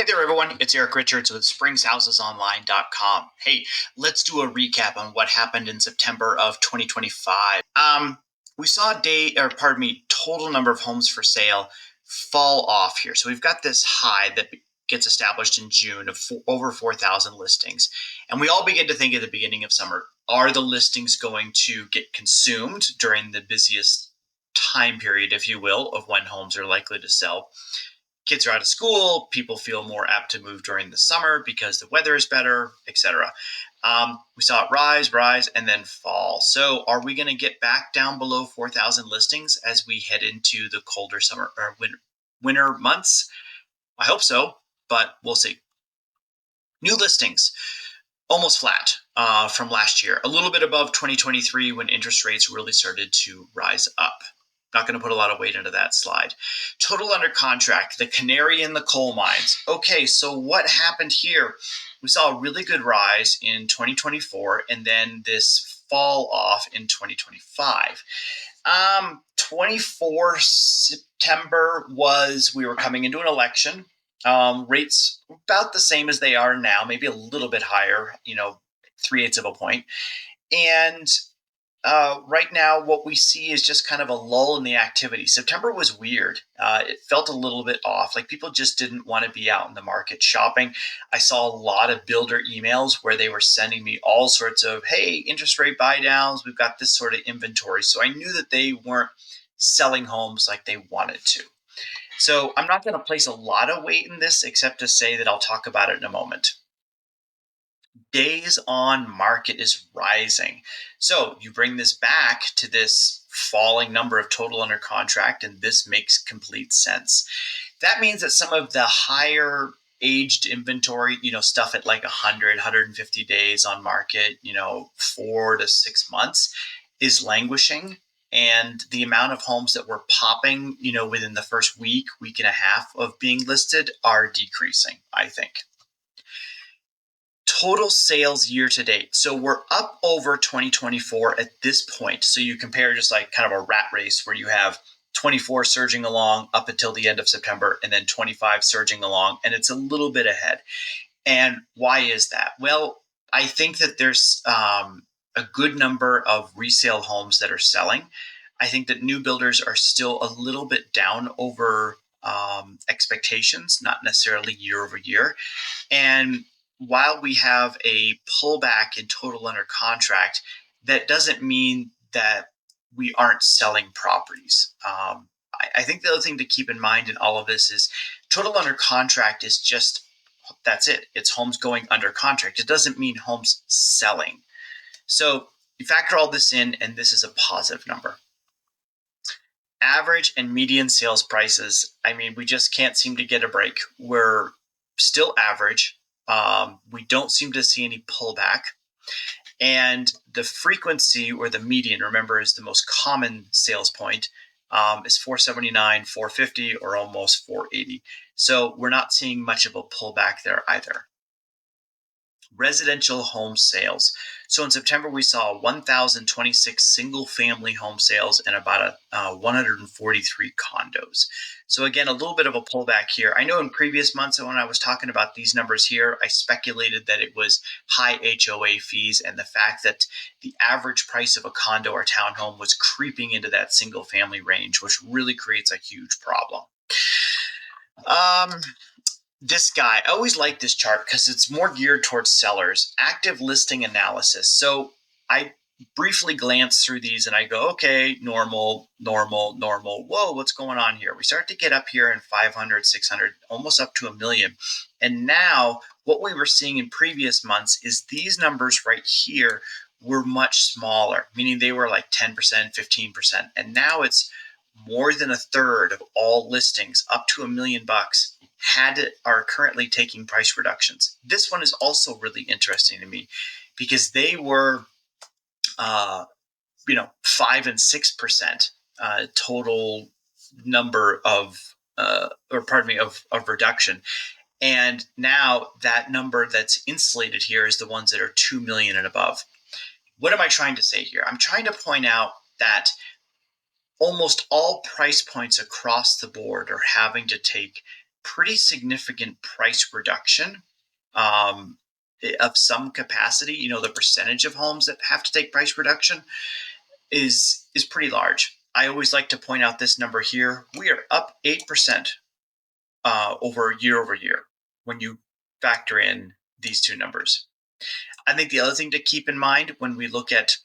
Hey there, everyone. It's Eric Richards with SpringsHousesOnline.com. Hey, let's do a recap on what happened in September of 2025. We saw total number of homes for sale fall off here. So we've got this high that gets established in June of over 4,000 listings. And we all begin to think at the beginning of summer, are the listings going to get consumed during the busiest time period, if you will, of when homes are likely to sell? Kids are out of school, people feel more apt to move during the summer because the weather is better, etc. We saw it rise, and then fall. So are we going to get back down below 4,000 listings as we head into the colder summer or winter months? I hope so, but we'll see. New listings, almost flat from last year, a little bit above 2023 when interest rates really started to rise up. Not going to put a lot of weight into that slide. Total under contract, the canary in the coal mines. Okay, so what happened here? We saw a really good rise in 2024 and then this fall off in 2025. 24 September we were coming into an election. Rates about the same as they are now, maybe a little bit higher, 3/8 of a point. And right now, what we see is just kind of a lull in the activity. September was weird. It felt a little bit off. Like people just didn't want to be out in the market shopping. I saw a lot of builder emails where they were sending me all sorts of, hey, interest rate buy downs. We've got this sort of inventory. So I knew that they weren't selling homes like they wanted to. So I'm not going to place a lot of weight in this, except to say that I'll talk about it in a moment. Days on market is rising. So you bring this back to this falling number of total under contract, and this makes complete sense. That means that some of the higher aged inventory, stuff at like 100, 150 days on market, 4 to 6 months is languishing. And the amount of homes that were popping, within the first week and a half of being listed are decreasing, I think. Total sales year to date. So we're up over 2024 at this point. So you compare just like kind of a rat race where you have 24 surging along up until the end of September and then 25 surging along, and it's a little bit ahead. And why is that? Well, I think that there's a good number of resale homes that are selling. I think that new builders are still a little bit down over expectations, not necessarily year over year. And while we have a pullback in total under contract, that doesn't mean that we aren't selling properties. I think the other thing to keep in mind in all of this is total under contract is just, that's it. It's homes going under contract. It doesn't mean homes selling. So you factor all this in, and this is a positive number. Average and median sales prices, we just can't seem to get a break. We're still average. We don't seem to see any pullback. And the frequency, or the median, remember, is the most common sales point, is 479, 450, or almost 480. So we're not seeing much of a pullback there either. Residential home sales. So in September, we saw 1,026 single-family home sales and about 143 condos. So again, a little bit of a pullback here. I know in previous months when I was talking about these numbers here, I speculated that it was high HOA fees and the fact that the average price of a condo or townhome was creeping into that single-family range, which really creates a huge problem. This guy, I always like this chart because it's more geared towards sellers. Active listing analysis. So I briefly glance through these and I go, okay, normal. Whoa, what's going on here? We start to get up here in 500, 600, almost up to 1 million. And now what we were seeing in previous months is these numbers right here were much smaller, meaning they were like 10%, 15%. And now it's more than a third of all listings up to $1 million are currently taking price reductions. This one is also really interesting to me because they were, 5 and 6% total number of reduction. And now that number that's insulated here is the ones that are 2 million and above. What am I trying to say here? I'm trying to point out that almost all price points across the board are having to take pretty significant price reduction um, of some capacity. The percentage of homes that have to take price reduction is pretty large. I always like to point out this number here. We are up 8% over year when you factor in these two numbers. I think the other thing to keep in mind when we look at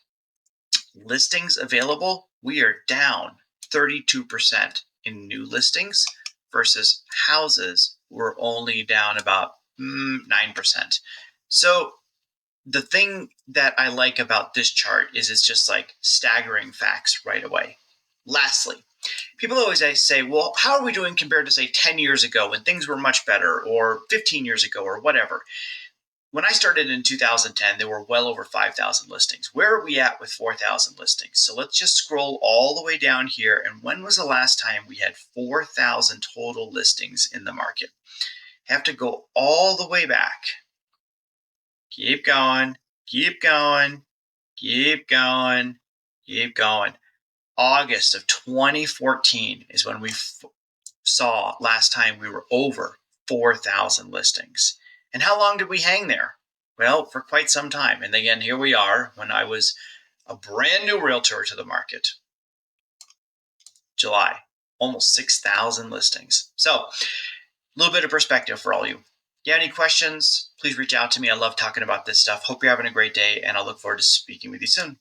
listings available, we are down 32% in new listings versus houses, we're only down about 9%. So the thing that I like about this chart is it's just like staggering facts right away. Lastly, people always say, well, how are we doing compared to, say, 10 years ago when things were much better, or 15 years ago, or whatever? When I started in 2010, there were well over 5,000 listings. Where are we at with 4,000 listings? So let's just scroll all the way down here. And when was the last time we had 4,000 total listings in the market? Have to go all the way back. Keep going, keep going, keep going, keep going. August of 2014 is when we saw last time we were over 4,000 listings. And how long did we hang there? Well, for quite some time. And again, here we are when I was a brand new realtor to the market. July, almost 6,000 listings. So a little bit of perspective for all you. If you have any questions, please reach out to me. I love talking about this stuff. Hope you're having a great day, and I'll look forward to speaking with you soon.